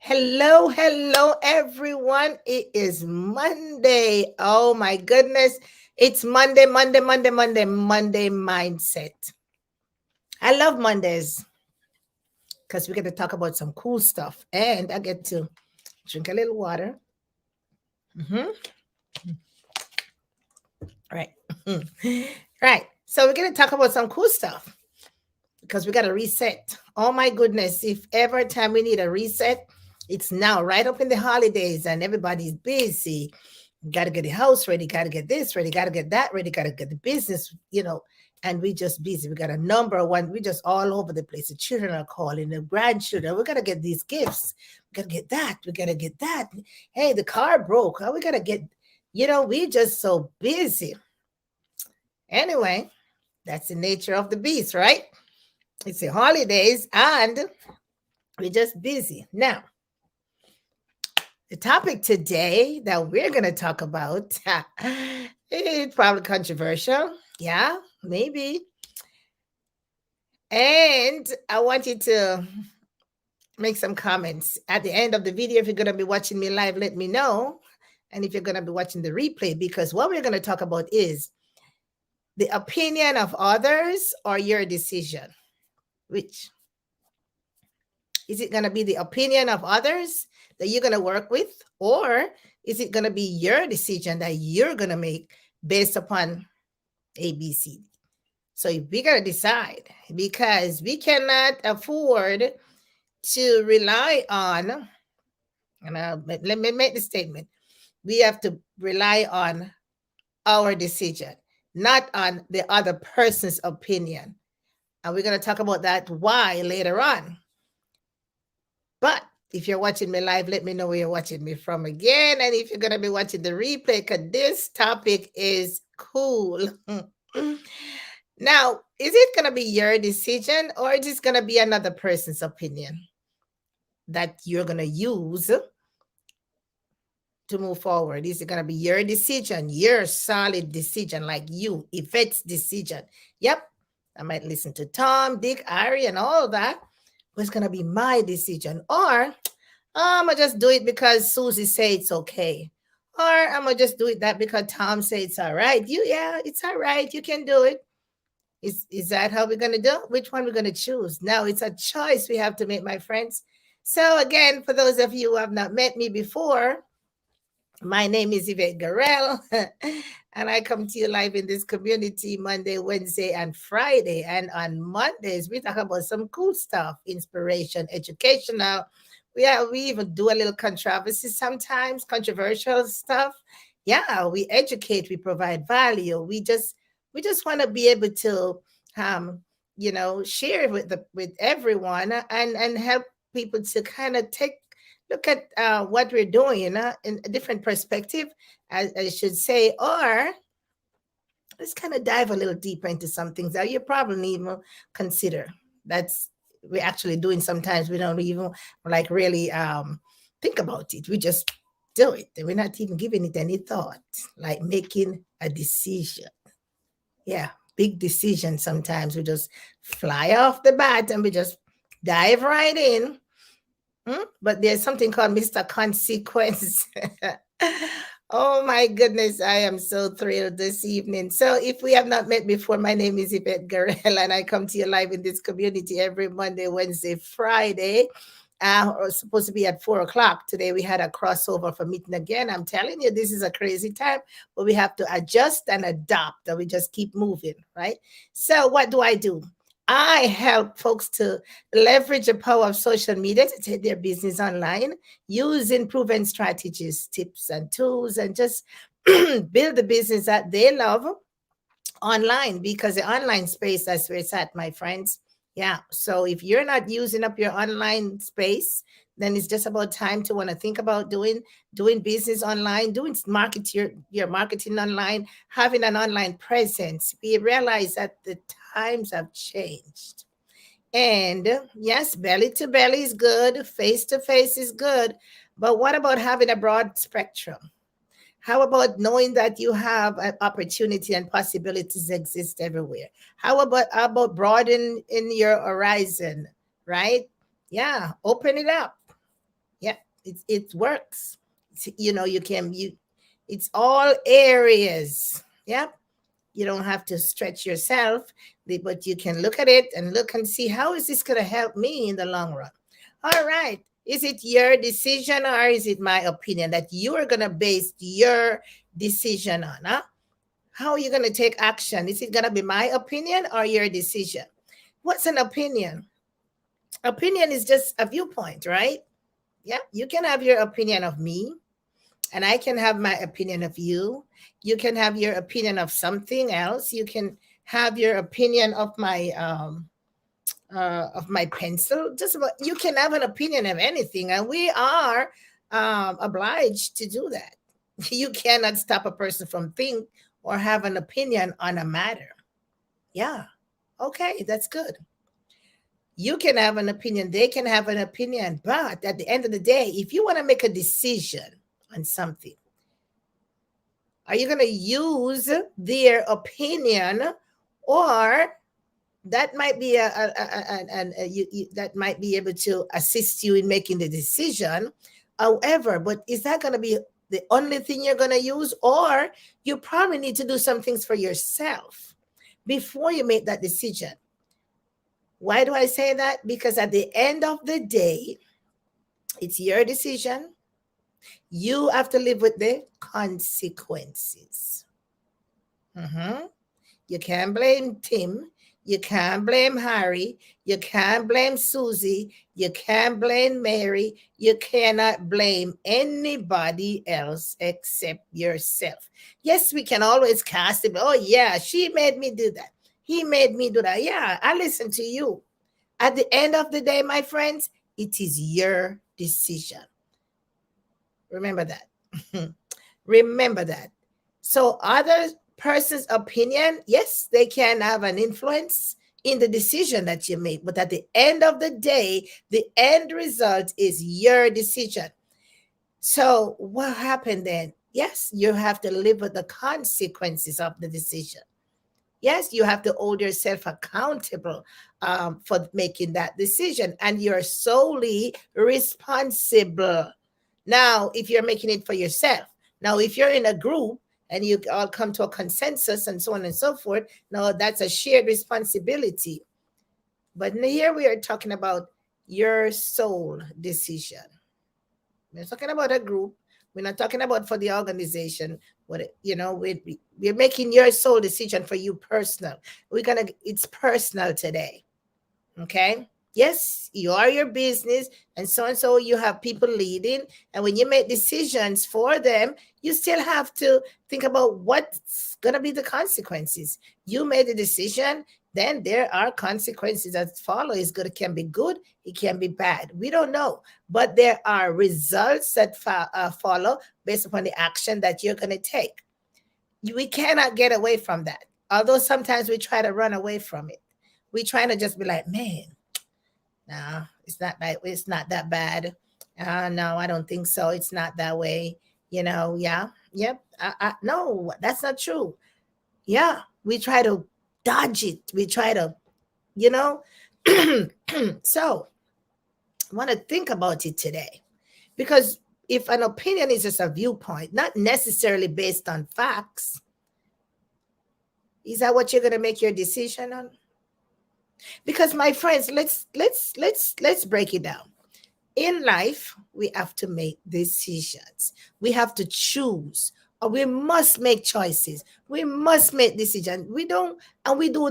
Hello, everyone. It is Monday. Oh my goodness. It's Monday mindset. I love Mondays because we get to talk about some cool stuff and I get to drink a little water. hmm Right. Right. So we're going to talk about some cool stuff because we got to reset. Oh my goodness. If ever time we need a reset, it's now right up in the holidays and everybody's busy. Got to get the house ready, got to get this ready, got to get that ready, got to get the business, and we just busy. We got a number one, we just all over the place. The children are calling, the grandchildren, we got to get these gifts, we got to get that, we got to get that. Hey, the car broke. We got to get, we just so busy. Anyway, that's the nature of the beast, right? It's the holidays and we're just busy. Now, the topic today that we're going to talk about it's probably controversial. Yeah, maybe. And I want you to make some comments at the end of the video. If you're going to be watching me live, let me know. And if you're going to be watching the replay, because what we're going to talk about is the opinion of others or your decision. Which is it going to be, the opinion of others that you're going to work with, or is it going to be your decision that you're going to make based upon ABC? So we got to decide, because we cannot afford to rely on, and let me make the statement, we have to rely on our decision, not on the other person's opinion. And we're going to talk about that why later on. But if you're watching me live, let me know where you're watching me from again. And if you're going to be watching the replay, because this topic is cool. Now, is it going to be your decision, or is it going to be another person's opinion that you're going to use to move forward? Is it going to be your decision, your solid decision, like you, Yvette's decision? Yep, I might listen to Tom, Dick, Ari, and all that. But it's going to be my decision. Or I'm going to just do it because Susie said it's okay. Or I'm going to just do it that because Tom said it's all right. Yeah, it's all right. You can do it. Is that how we're going to do? Which one we're going to choose? Now it's a choice we have to make, my friends. So again, for those of you who have not met me before, my name is Yvette Garrell, and I come to you live in this community Monday, Wednesday, and Friday. And on Mondays, we talk about some cool stuff, inspiration, educational. We even do a little controversy sometimes, controversial stuff. Yeah, we educate, we provide value. We just want to be able to share with everyone and help people to kind of look at what we're doing in a different perspective, as I should say, or let's kind of dive a little deeper into some things that you probably even consider. That's we're actually doing sometimes. We don't even like really think about it. We just do it. And we're not even giving it any thought, like making a decision. Yeah, big decision. Sometimes we just fly off the bat and we just dive right in. But there's something called Mr. Consequence. Oh my goodness, I am so thrilled this evening. So if we have not met before, my name is Yvette Garrell, and I come to you live in this community every Monday, Wednesday, Friday. Supposed to be at 4 o'clock. Today we had a crossover for meeting again. I'm telling you, this is a crazy time, but we have to adjust and adapt, and we just keep moving, right? So what do? I help folks to leverage the power of social media to take their business online using proven strategies, tips, and tools, and just build the business that they love online, because the online space, that's where it's at, my friends. Yeah. So if you're not using up your online space, then it's just about time to want to think about doing business online, doing your marketing online, having an online presence. We realize that the times have changed. And yes, belly to belly is good, face to face is good. But what about having a broad spectrum? How about knowing that you have an opportunity and possibilities exist everywhere? How about broaden in your horizon, right? Yeah, open it up. Yeah, it works. You can it's all areas. Yeah, you don't have to stretch yourself, but you can look at it and look and see how is this going to help me in the long run. All right. Is it your decision or is it my opinion that you are going to base your decision on? Huh? How are you going to take action? Is it going to be my opinion or your decision? What's an opinion? Opinion is just a viewpoint, right? Yeah, you can have your opinion of me, and I can have my opinion of you. You can have your opinion of something else. You can have your opinion of my pencil. Just about you can have an opinion of anything, and we are obliged to do that. You cannot stop a person from think or have an opinion on a matter. Yeah. Okay, that's good. You can have an opinion, they can have an opinion, but at the end of the day, if you want to make a decision on something, are you going to use their opinion, or that might be that might be able to assist you in making the decision? However, but is that going to be the only thing you're going to use, or you probably need to do some things for yourself before you make that decision? Why do I say that? Because at the end of the day, it's your decision. You have to live with the consequences. Mhm. You can't blame Tim. You can't blame Harry. You can't blame Susie. You can't blame Mary. You cannot blame anybody else except yourself. Yes, we can always cast it. Oh, yeah, she made me do that. He made me do that. Yeah, I listen to you. At the end of the day, my friends, it is your decision. Remember that. Remember that. So, other person's opinion, yes, they can have an influence in the decision that you make, but at the end of the day, the end result is your decision. So, what happened then? Yes, you have to live with the consequences of the decision. Yes, you have to hold yourself accountable for making that decision, and you're solely responsible. Now, if you're making it for yourself, now, if you're in a group and you all come to a consensus and so on and so forth, now that's a shared responsibility. But here we are talking about your sole decision. We're talking about a group. We're not talking about for the organization. We're making your sole decision for you personal. It's personal today. Okay. Yes, you are your business, and so you have people leading. And when you make decisions for them, you still have to think about what's going to be the consequences. You made a decision, then there are consequences that follow. It can be good, it can be bad. We don't know, but there are results that follow based upon the action that you're going to take. We cannot get away from that. Although sometimes we try to run away from it. We try to just be like, man, no, it's not that. It's not that bad. No, I don't think so. It's not that way. Yeah, yep. No, that's not true. Yeah, we try to dodge it. We try to, you know. So, I want to think about it today, because if an opinion is just a viewpoint, not necessarily based on facts, is that what you're going to make your decision on? Because my friends, let's break it down. In life, we have to make decisions. We have to choose, or we must make choices. We must make decisions. We do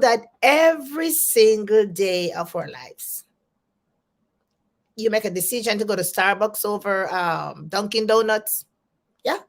that every single day of our lives. You make a decision to go to Starbucks over Dunkin' Donuts. Yeah.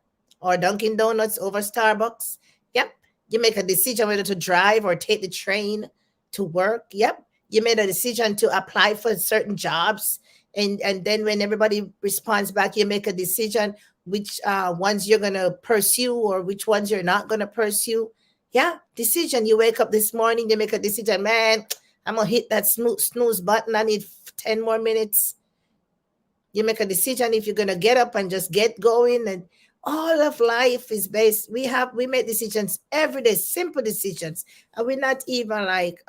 Or Dunkin' Donuts over Starbucks. Yep. You make a decision whether to drive or take the train to work. Yep. You made a decision to apply for certain jobs. And then when everybody responds back, you make a decision which ones you're going to pursue or which ones you're not going to pursue. Yeah. Decision. You wake up this morning, you make a decision, man, I'm going to hit that snooze button. I need 10 more minutes. You make a decision if you're going to get up and just get going. And all of life is based, we make decisions every day, simple decisions, and we're not even like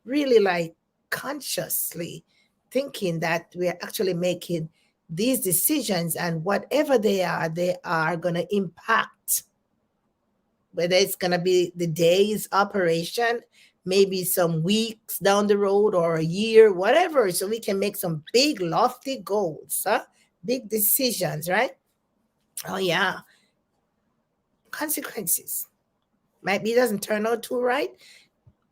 really like consciously thinking that we're actually making these decisions, and whatever they are going to impact, whether it's going to be the day's operation, maybe some weeks down the road or a year, whatever, so we can make some big, lofty goals, huh? Big decisions, right? Oh, yeah. Consequences. Might be it doesn't turn out too right,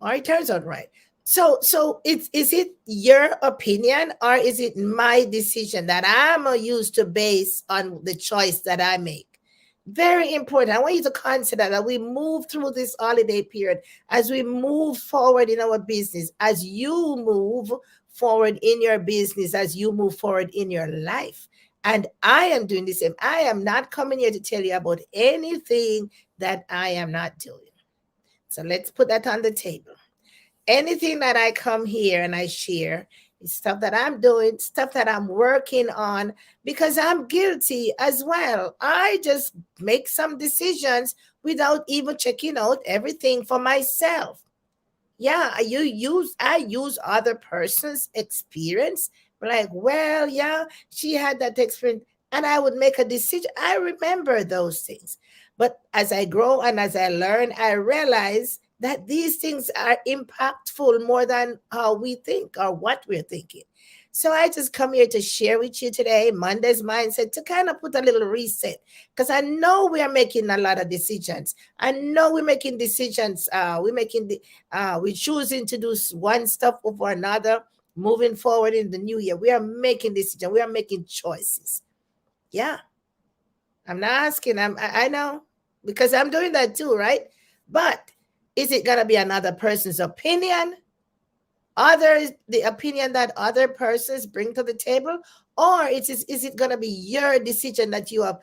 or it turns out right. So it's, is it your opinion or is it my decision that I'm gonna use to base on the choice that I make? Very important. I want you to consider that we move through this holiday period, as we move forward in our business, as you move forward in your business, as you move forward in your life. And I am doing the same. I am not coming here to tell you about anything that I am not doing. So let's put that on the table. Anything that I come here and I share is stuff that I'm doing, stuff that I'm working on, because I'm guilty as well. I just make some decisions without even checking out everything for myself. Yeah, I use other person's experience. Like, well, yeah, she had that experience, and I would make a decision. I remember those things. But as I grow and as I learn, I realize that these things are impactful more than how we think or what we're thinking. So I just come here to share with you today Monday's mindset, to kind of put a little reset, because I know we are making a lot of decisions. I know we're making decisions. We're choosing to do one stuff over another. Moving forward in the new year, we are making decisions. We are making choices. Yeah, I'm not asking. I know, because I'm doing that too, right? But is it gonna be another person's opinion? The opinion that other persons bring to the table, or is it gonna be your decision that you have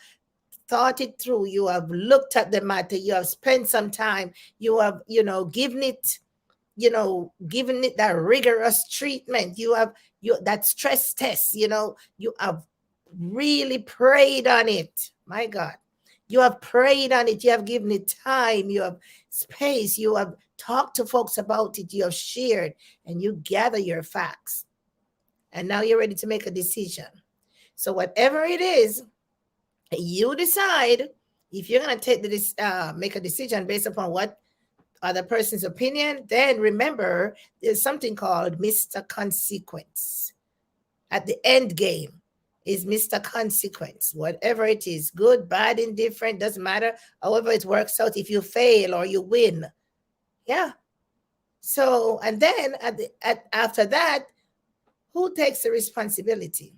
thought it through, you have looked at the matter, you have spent some time, you have, given it that rigorous treatment, you have that stress test, you have really prayed on it. My God, you have prayed on it, you have given it time, you have space, you have talked to folks about it, you have shared, and you gather your facts, and now you're ready to make a decision. So whatever it is, you decide if you're going to make a decision based upon what other person's opinion. Then remember, there's something called Mr. Consequence. At the end game is Mr. Consequence. Whatever it is, good, bad, indifferent, doesn't matter. However it works out, if you fail or you win. Yeah. So, and then after that, who takes the responsibility?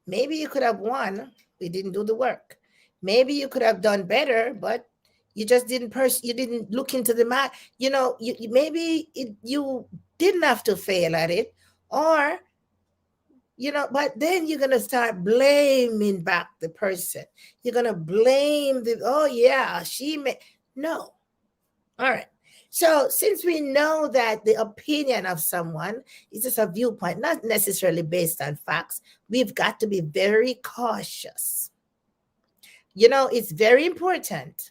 Maybe you could have won, we didn't do the work. Maybe you could have done better, but you just you didn't look into the math. Maybe you didn't have to fail at it, or but then you're gonna start blaming back the person. You're gonna blame oh yeah, she may. No. All right. So since we know that the opinion of someone is just a viewpoint, not necessarily based on facts, we've got to be very cautious. It's very important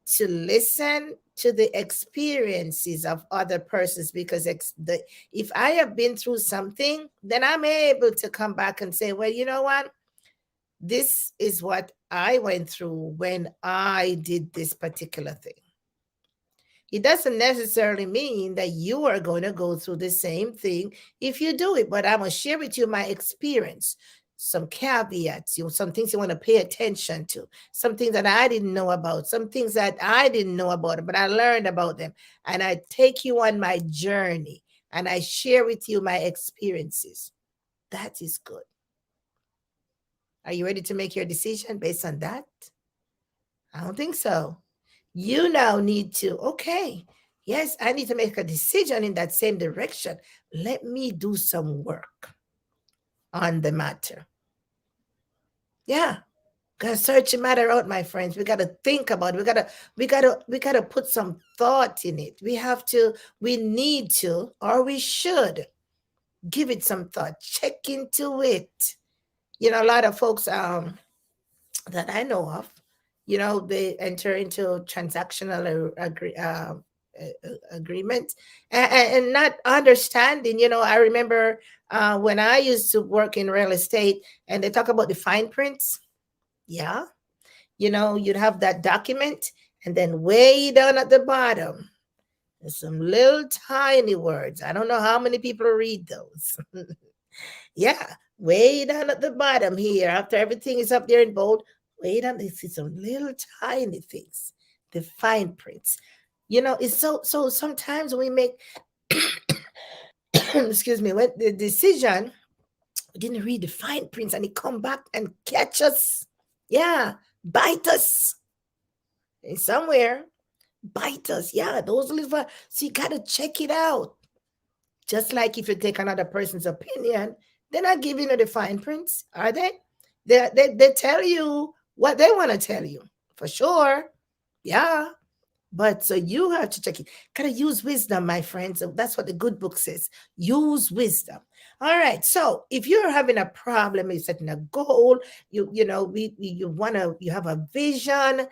to listen to the experiences of other persons, because if I have been through something, then I'm able to come back and say, well, you know what? This is what I went through when I did this particular thing. It doesn't necessarily mean that you are going to go through the same thing if you do it, but I'm going to share with you my experience, some caveats, some things you want to pay attention to, some things that I didn't know about, some things that I didn't know about, but I learned about them. And I take you on my journey and I share with you my experiences. That is good. Are you ready to make your decision based on that? I don't think so. You now need to, okay, yes, I need to make a decision in that same direction. Let me do some work on the matter. Yeah. Gotta search the matter out, my friends. We gotta think about it. We gotta put some thought in it. We need to, or we should give it some thought. Check into it. A lot of folks that I know of, they enter into transactional agreement, and not understanding. I remember when I used to work in real estate, and they talk about the fine prints. Yeah, you'd have that document, and then way down at the bottom, there's some little tiny words. I don't know how many people read those. Yeah, way down at the bottom here, after everything is up there in bold, way down, you see some little tiny things, the fine prints. It's so sometimes we make, excuse me, when the decision, we didn't read the fine prints and it come back and catch us. Yeah, bite us somewhere, bite us. Yeah, those little, so you got to check it out. Just like if you take another person's opinion, they're not giving you the fine prints, are they? They tell you what they want to tell you, for sure. Yeah. But so you have to check it. Gotta use wisdom, my friends. So that's what the good book says. Use wisdom. All right. So if you're having a problem, you're setting a goal, you wanna, you have a vision,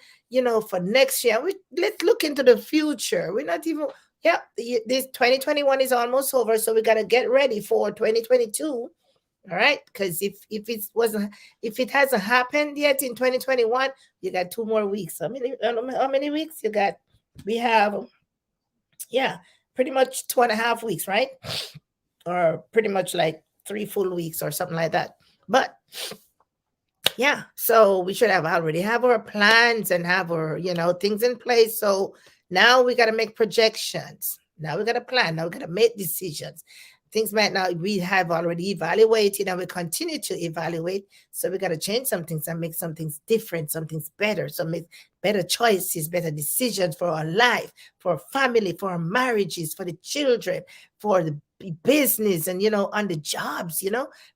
for next year. Let's look into the future. We're not even, yeah, this 2021 is almost over, so we gotta get ready for 2022. All right, because if it hasn't happened yet in 2021, you got 2 more weeks. How many weeks you got? We have, yeah, pretty much 2.5 weeks, right? Or pretty much like 3 full weeks or something like that. But yeah, so we should already have our plans and have our things in place. So now we got to make projections. Now we got to plan. Now we got to make decisions. Things might not, we have already evaluated and we continue to evaluate. So we got to change some things and make some things different, some things better. So make better choices, better decisions for our life, for our family, for our marriages, for the children, for the business, and on the jobs.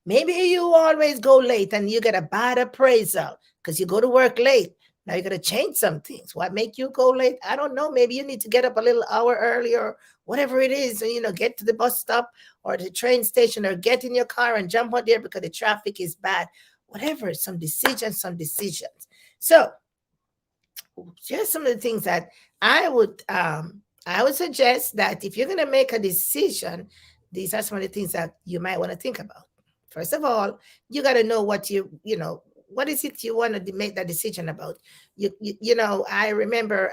Maybe you always go late and you get a bad appraisal because you go to work late. Now you got to change some things. What make you go late? I don't know. Maybe you need to get up a little hour earlier, whatever it is, and get to the bus stop or the train station, or get in your car and jump out there because the traffic is bad. Whatever, some decisions. So just some of the things that I would suggest, that if you're going to make a decision, these are some of the things that you might want to think about. First of all, you got to know what what is it you want to make that decision about. I remember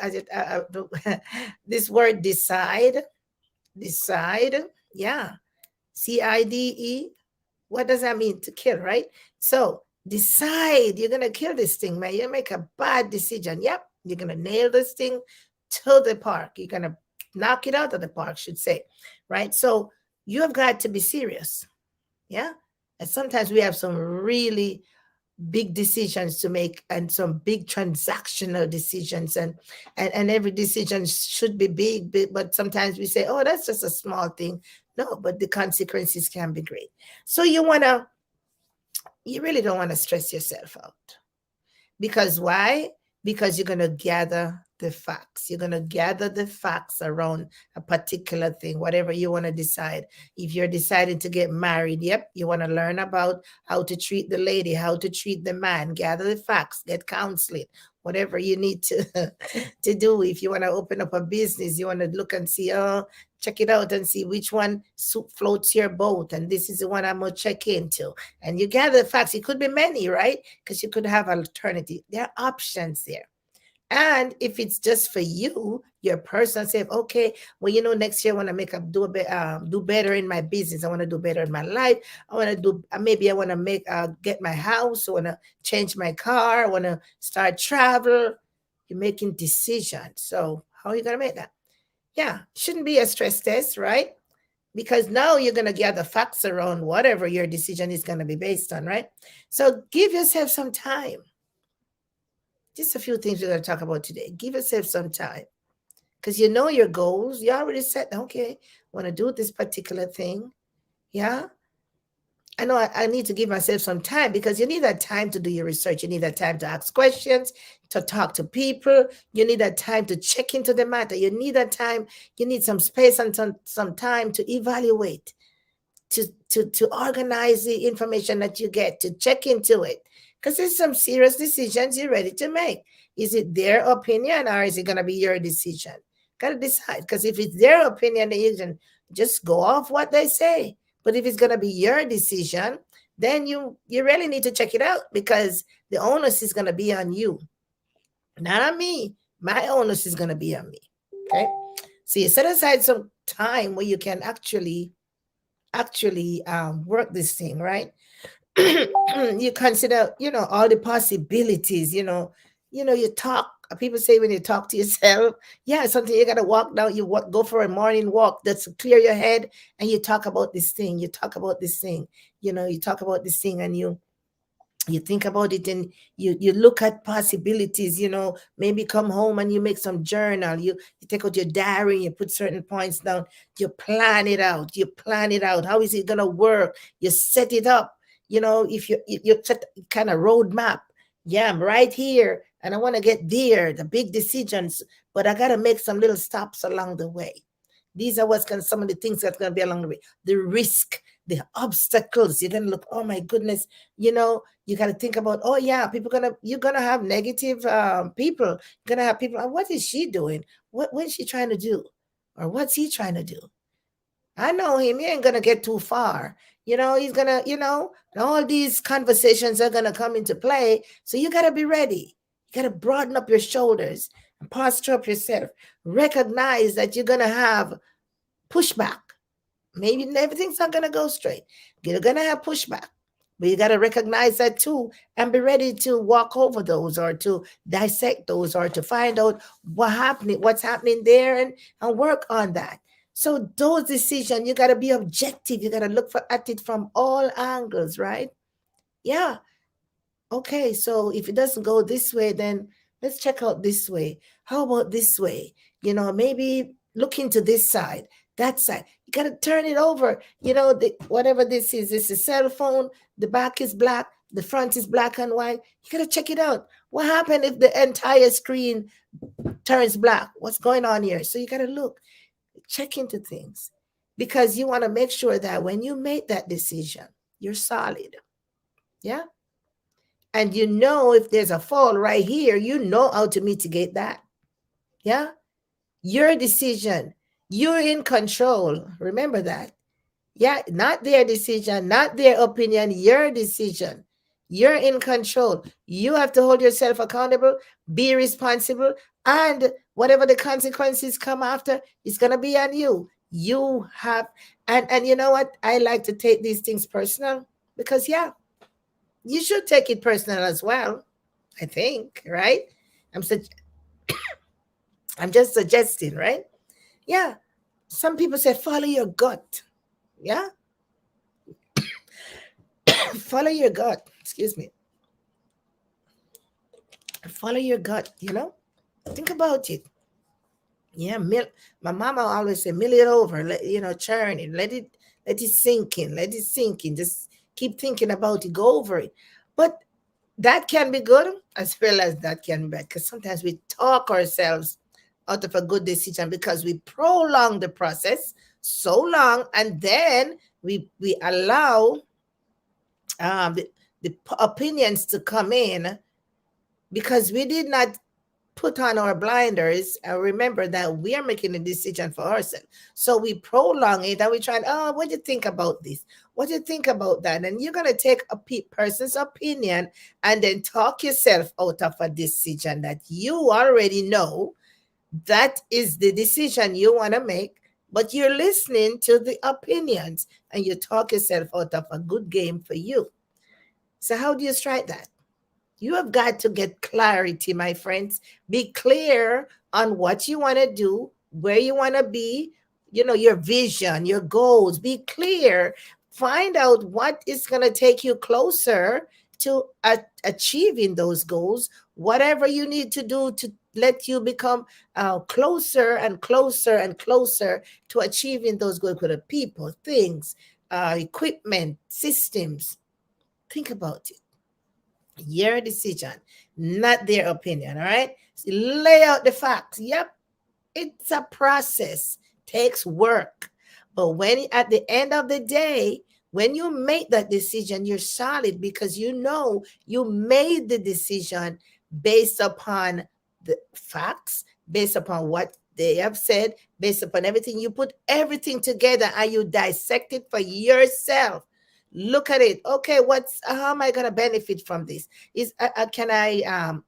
this word decide. Yeah, CIDE. What does that mean? To kill, right? So decide you're gonna kill this thing, man. You make a bad decision. Yep, you're gonna nail this thing to the park. You're gonna knock it out of the park, should say, right? So you have got to be serious. Yeah. And sometimes we have some really big decisions to make, and some big transactional decisions, and every decision should be big, but sometimes we say, oh, that's just a small thing. No, but the consequences can be great. So you really don't want to stress yourself out. Because why? Because you're going to gather the facts. You're going to gather the facts around a particular thing, whatever you want to decide. If you're deciding to get married, yep, you want to learn about how to treat the lady, how to treat the man, gather the facts, get counseling, whatever you need to, to do. If you want to open up a business, you want to look and see, check it out and see which one floats your boat. And this is the one I'm going to check into. And you gather the facts. It could be many, right? Because you could have alternative. There are options there. And if it's just for you, your personal self, okay, well, next year I want to do better in my business. I want to do better in my life. I want to do, maybe I want to get my house. I want to change my car. I want to start travel. You're making decisions. So how are you going to make that? Yeah, shouldn't be a stress test, right? Because now you're going to gather facts around whatever your decision is going to be based on, right? So give yourself some time. Just a few things we're going to talk about today. Give yourself some time, because you know your goals. You already said, okay, I want to do this particular thing. Yeah. I know I need to give myself some time, because you need that time to do your research. You need that time to ask questions, to talk to people. You need that time to check into the matter. You need that time. You need some space and some time to evaluate, to organize the information that you get, to check into it. Because there's some serious decisions you're ready to make. Is it their opinion, or is it going to be your decision? Gotta decide. Because if it's their opinion, then you can just go off what they say. But if it's gonna be your decision, then you really need to check it out, because the onus is gonna be on you, not on me. My onus is gonna be on me. Okay. So you set aside some time where you can actually work this thing, right? You consider, all the possibilities, you talk. People say when you talk to yourself, yeah, something you gotta walk down, go for a morning walk, that's to clear your head, and you talk about this thing, you talk about this thing, and you think about it, and you look at possibilities, maybe come home and you make some journal, you take out your diary, you put certain points down, you plan it out, how is it going to work, you set it up, if you set kind of roadmap. Yeah, I'm right here and I want to get there, the big decisions, but I got to make some little stops along the way. These are some of the things that's going to be along the way. The risk, the obstacles. You're going to look, oh my goodness, you got to think about, oh yeah, you're going to have negative people. You're going to have people, what is she doing? What is she trying to do? Or what's he trying to do? I know him. He ain't going to get too far. He's going to, all these conversations are going to come into play. So you got to be ready. You got to broaden up your shoulders and posture up yourself. Recognize that you're going to have pushback. Maybe everything's not going to go straight. You're going to have pushback. But you got to recognize that too and be ready to walk over those, or to dissect those, or to find out what's happening there, and work on that. So those decisions, you got to be objective. You got to look at it from all angles, right? Yeah. Okay, so if it doesn't go this way, then let's check out this way. How about this way? Maybe look into this side, that side. You got to turn it over. Whatever this is a cell phone. The back is black. The front is black and white. You got to check it out. What happened if the entire screen turns black? What's going on here? So you got to check into things, because you want to make sure that when you make that decision, you're solid. Yeah. And if there's a fall right here, you know how to mitigate that. Yeah. Your decision. You're in control. Remember that. Yeah. Not their decision, not their opinion, your decision. You're in control. You have to hold yourself accountable, be responsible, and whatever the consequences come after, it's going to be on you. You have, and you know what? I like to take these things personal, because, yeah, you should take it personal as well, I think, right? I'm just suggesting, right? Yeah. Some people say follow your gut. Yeah. Follow your gut. Excuse me. Follow your gut, Think about it. Yeah, my mama always say, mill it over, churn it, let it sink in, Just keep thinking about it, go over it. But that can be good as well as that can be bad, because sometimes we talk ourselves out of a good decision because we prolong the process so long, and then we allow the opinions to come in, because we did not put on our blinders and remember that we are making a decision for ourselves. So we prolong it and we try, what do you think about this? What do you think about that? And you're going to take a person's opinion and then talk yourself out of a decision that you already know that is the decision you want to make, but you're listening to the opinions and you talk yourself out of a good game for you. So how do you strike that? You have got to get clarity, my friends. Be clear on what you want to do, where you want to be, your vision, your goals. Be clear. Find out what is going to take you closer to achieving those goals, whatever you need to do to let you become closer and closer and closer to achieving those goals, with people, things, equipment, systems. Think about it. Your decision, not their opinion. All right. So lay out the facts. Yep. It's a process, takes work. But at the end of the day, when you make that decision, you're solid, because you made the decision based upon the facts, based upon what They have said, based upon everything, you put everything together and you dissect it for yourself. Look at it. Okay, how am I going to benefit from this? Can I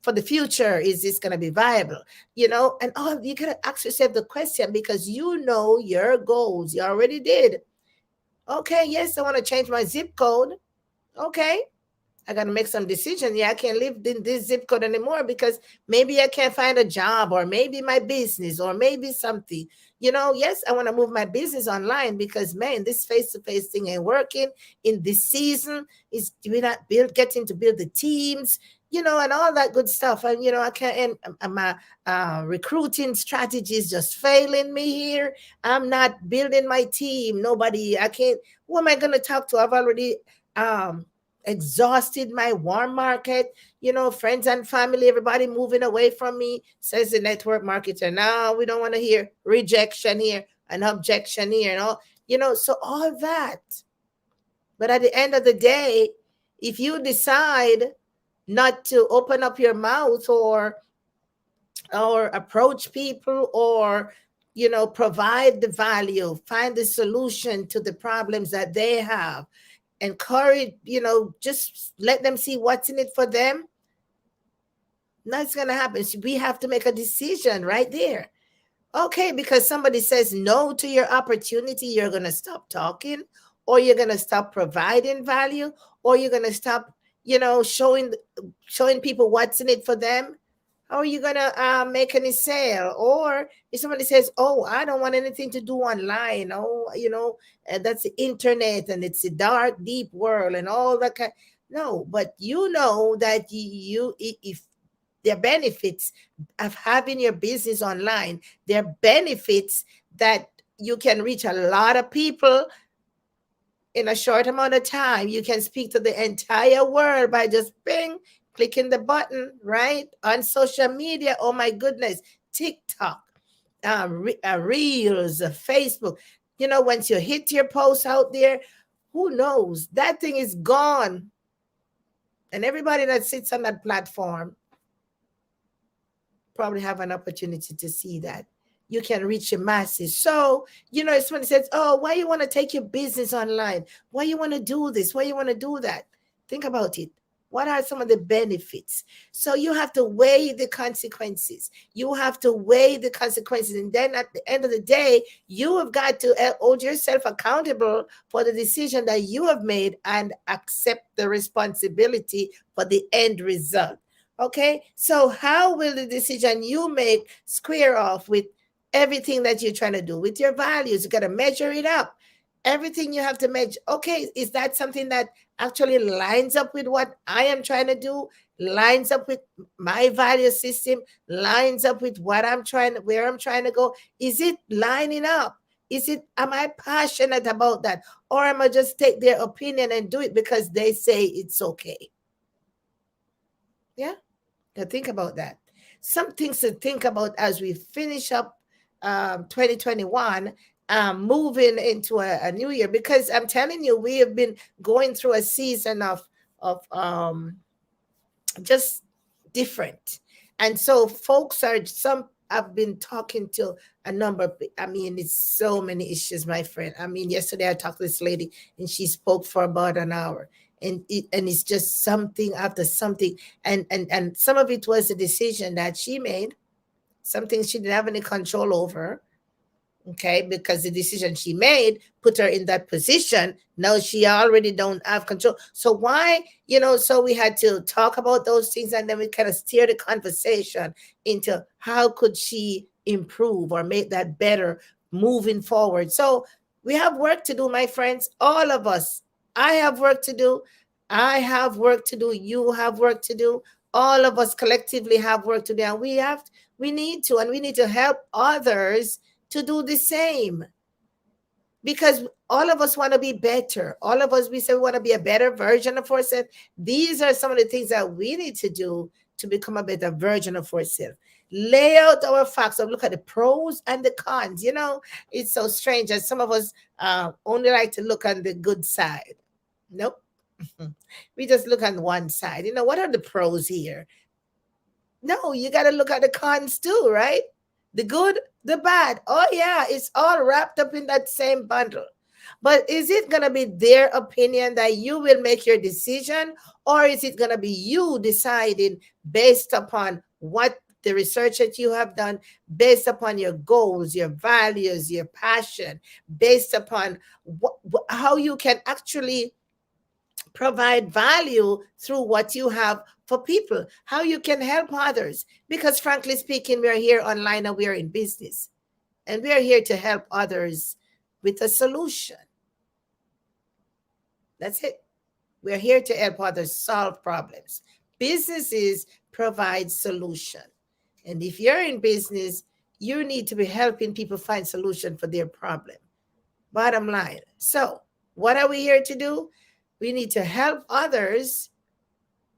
for the future, is this going to be viable? And you got to ask yourself the question, because you know your goals. You already did. Okay, yes, I want to change my zip code. Okay, I got to make some decision. Yeah, I can't live in this zip code anymore because maybe I can't find a job, or maybe my business, or maybe something. Yes, I want to move my business online because, man, this face-to-face thing ain't working in this season. Is we're not getting to build the teams, and all that good stuff. And I can't. And my recruiting strategy is just failing me here. I'm not building my team. Nobody. I can't. Who am I going to talk to? I've already um exhausted my warm market, friends and family, everybody moving away from me, says the network marketer. Now we don't want to hear rejection here and objection here and all, so all that. But at the end of the day, if you decide not to open up your mouth, or approach people, or provide the value, find the solution to the problems that they have, encourage, just let them see what's in it for them, nothing's going to happen. So we have to make a decision right there. Okay, because somebody says no to your opportunity, you're going to stop talking, or you're going to stop providing value, or you're going to stop, showing people what's in it for them. How are you going to make any sale? Or if somebody says, oh, I don't want anything to do online, that's the internet and it's a dark, deep world and all that kind. No, but that if there are benefits of having your business online, there are benefits that you can reach a lot of people in a short amount of time. You can speak to the entire world by just clicking the button, right? On social media. Oh my goodness. TikTok, Reels, Facebook. Once you hit your post out there, who knows? That thing is gone. And everybody that sits on that platform probably have an opportunity to see that. You can reach your masses. So, if somebody says, oh, why you want to take your business online? Why you want to do this? Why you want to do that? Think about it. What are some of the benefits? So you have to weigh the consequences. You have to weigh the consequences. And then at the end of the day, you have got to hold yourself accountable for the decision that you have made and accept the responsibility for the end result. Okay, so how will the decision you make square off with everything that you're trying to do with your values? You got to measure it up. Everything you have to measure. Okay, is that something that actually lines up with what I am trying to do? Lines up with my value system? Lines up with where I'm trying to go? Is it lining up? Am I passionate about that? Or am I just take their opinion and do it because they say it's okay? Yeah. Now think about that. Some things to think about as we finish up 2021, moving into a new year. Because I'm telling you, we have been going through a season of just different, and so some. I've been talking to a number. I mean, it's so many issues, my friend. I mean, yesterday I talked to this lady, and she spoke for about an hour, and it's just something after something, and some of it was a decision that she made, something she didn't have any control over. Okay, because the decision she made put her in that position. Now she already don't have control. So why, so we had to talk about those things, and then we kind of steer the conversation into how could she improve or make that better moving forward. So we have work to do, my friends, all of us. I have work to do. I have work to do. You have work to do. All of us collectively have work to do, and we need to help others to do the same, because all of us want to be better. All of us, we say we want to be a better version of ourselves. These are some of the things that we need to do to become a better version of ourselves. Lay out our facts and look at the pros and the cons. It's so strange that some of us only like to look on the good side. Nope. We just look on one side. What are the pros here? No, you got to look at the cons too, right? The good, the bad. Oh, yeah, it's all wrapped up in that same bundle. But is it going to be their opinion that you will make your decision, or is it going to be you deciding based upon what the research that you have done, based upon your goals, your values, your passion, based upon how you can actually provide value through what you have for people, how you can help others? Because frankly speaking, we are here online and we are in business, and we are here to help others with a solution. That's it. We're here to help others solve problems. Businesses provide solution. And if you're in business, you need to be helping people find solution for their problem. Bottom line. So, what are we here to do? We need to help others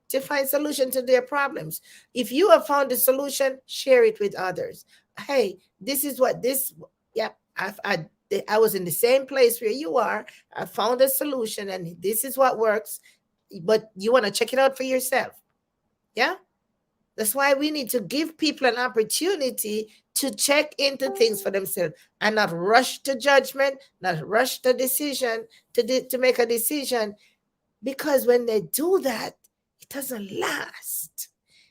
to find solution to their problems. If you have found a solution, share it with others. Hey, this is what this. Yeah, I was in the same place where you are. I found a solution, and this is what works. But you want to check it out for yourself. Yeah, that's why we need to give people an opportunity to check into things for themselves and not rush to judgment, not rush to decision to make a decision, because when they do that, it doesn't last.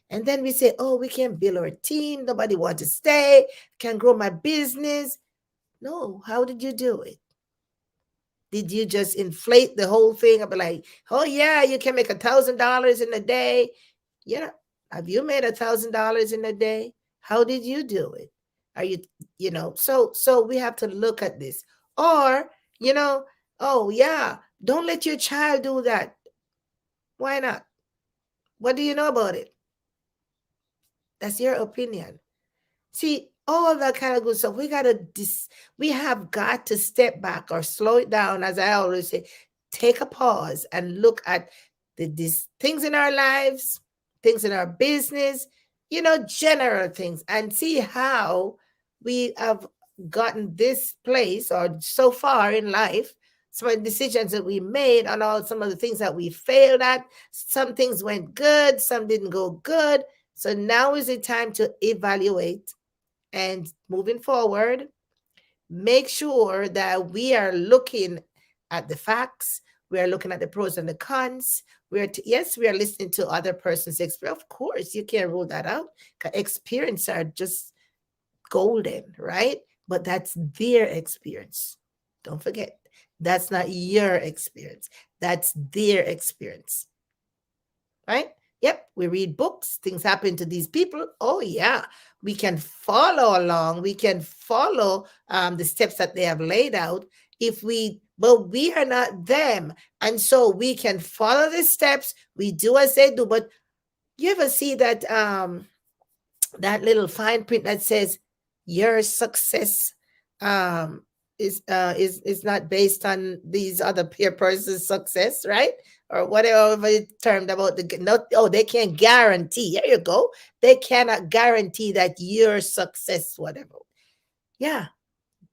And then we say, oh, we can't build our team. Nobody wants to stay. Can grow my business. No, how did you do it? Did you just inflate the whole thing? I'll be like, oh yeah, you can make $1,000 in a day. Yeah. Have you made $1,000 in a day? How did you do it? Are you, so we have to look at this. Or, you know, oh yeah, don't let your child do that. Why not? What do you know about it? That's your opinion. See, all that kind of good stuff. We have got to step back or slow it down, as I always say. Take a pause and look at these things in our lives, things in our business, general things, and see how we have gotten this place or so far in life. Some of the decisions that we made, and all some of the things that we failed at. Some things went good, some didn't go good. So now is the time to evaluate, and moving forward, make sure that we are looking at the facts. We are looking at the pros and the cons. Yes, we are listening to other person's experience. Of course, you can't rule that out. Experience are just golden, right? But that's their experience. Don't forget, that's not your experience. That's their experience, right? Yep, we read books. Things happen to these people. Oh, yeah. We can follow along. We can follow the steps that they have laid out but we are not them. And so we can follow the steps. We do as they do. But you ever see that that little fine print that says your success is not based on these other peer person's success, right? Or whatever it's termed about they can't guarantee. There you go. They cannot guarantee that your success, whatever. Yeah,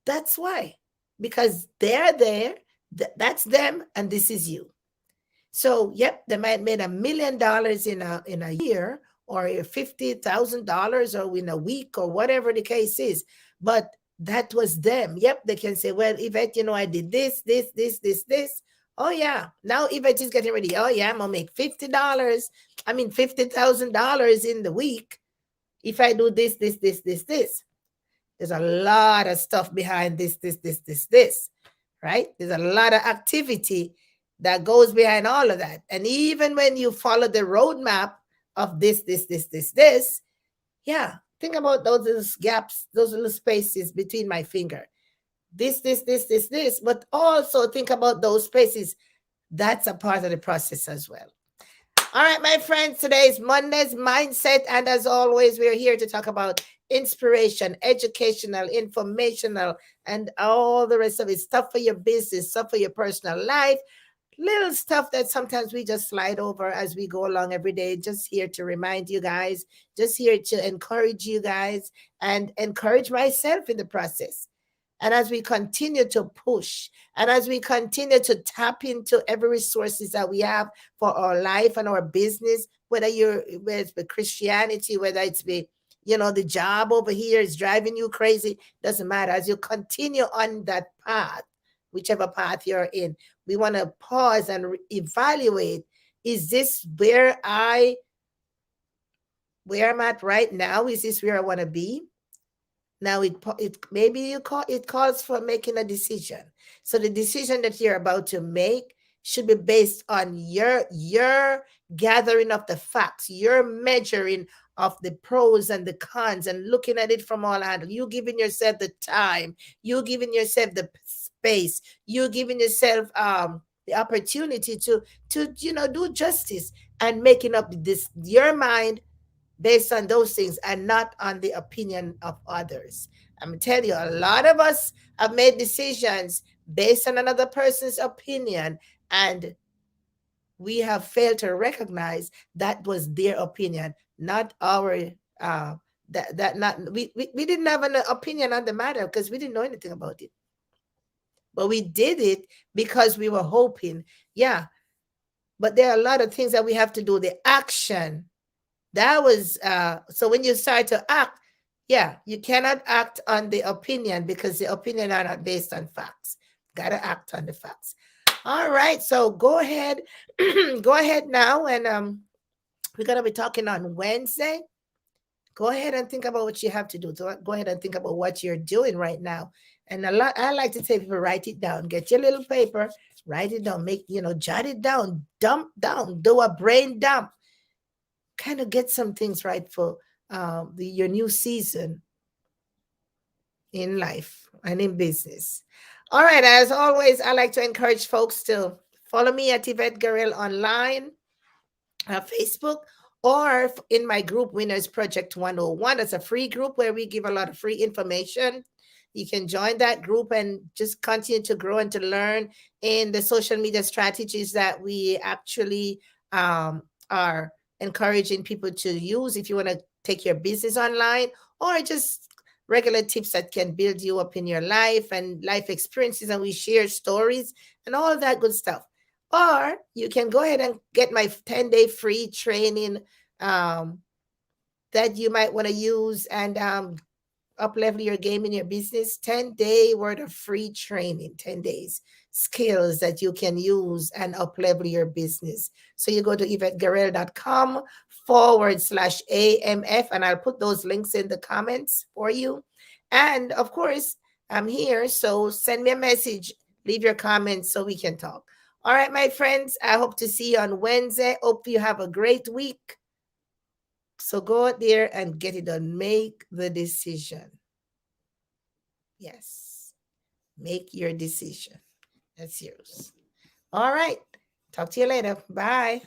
that's why. Because they're there, that's them, and this is you. So, yep, they might make $1 million in a year, or $50,000, or in a week, or whatever the case is. But that was them. Yep, they can say, well, Yvette, I did this. Oh, yeah. Now Yvette is getting ready. Oh, yeah, I'm going to make $50,000 in the week if I do this. There's a lot of stuff behind this, right? There's a lot of activity that goes behind all of that. And even when you follow the roadmap of this, yeah, think about those little gaps, those little spaces between my finger. This, but also think about those spaces. That's a part of the process as well. All right, my friends, today is Monday's Mindset. And as always, we're here to talk about inspiration, educational, informational, and all the rest of it. Stuff for your business, stuff for your personal life. Little stuff that sometimes we just slide over as we go along every day. Just here to remind you guys, just here to encourage you guys, and encourage myself in the process. And as we continue to push, and as we continue to tap into every resources that we have for our life and our business, whether it's the Christianity, whether it's the the job over here is driving you crazy. Doesn't matter. As you continue on that path, whichever path you're in, we want to pause and evaluate, is this where I'm at right now? Is this where I want to be? Now it maybe it calls for making a decision. So the decision that you're about to make should be based on your gathering of the facts, your measuring of the pros and the cons, and looking at it from all angles. You giving yourself the time, you giving yourself the space, you giving yourself the opportunity to do justice, and making up this your mind based on those things and not on the opinion of others. I'm telling you, a lot of us have made decisions based on another person's opinion, and we have failed to recognize that was their opinion, not our that not we didn't have an opinion on the matter because we didn't know anything about it. But we did it because we were hoping. Yeah. But there are a lot of things that we have to do. The action that was so when you start to act, yeah, you cannot act on the opinion because the opinion are not based on facts. Gotta act on the facts. All right, so go ahead, go ahead now, and we're gonna be talking on Wednesday. Go ahead and think about what you have to do. So go ahead and think about what you're doing right now. And I like to say people write it down. Get your little paper, write it down, jot it down, dump down, do a brain dump, kind of get some things right for your new season in life and in business. All right, as always, I like to encourage folks to follow me at Yvette Garrell online, Facebook, or in my group, Winners Project 101. That's a free group where we give a lot of free information. You can join that group and just continue to grow and to learn in the social media strategies that we actually are encouraging people to use if you want to take your business online, or just regular tips that can build you up in your life and life experiences. And we share stories and all that good stuff. Or you can go ahead and get my 10-day free training that you might want to use and up level your game in your business. 10-day worth of free training, 10 days skills that you can use and up level your business. So you go to YvetteGarrell.com/AMF, and I'll put those links in the comments for you. And of course, I'm here. So send me a message, leave your comments so we can talk. All right, my friends, I hope to see you on Wednesday. Hope you have a great week. So go out there and get it done. Make the decision. Yes. Make your decision. That's yours. All right. Talk to you later. Bye.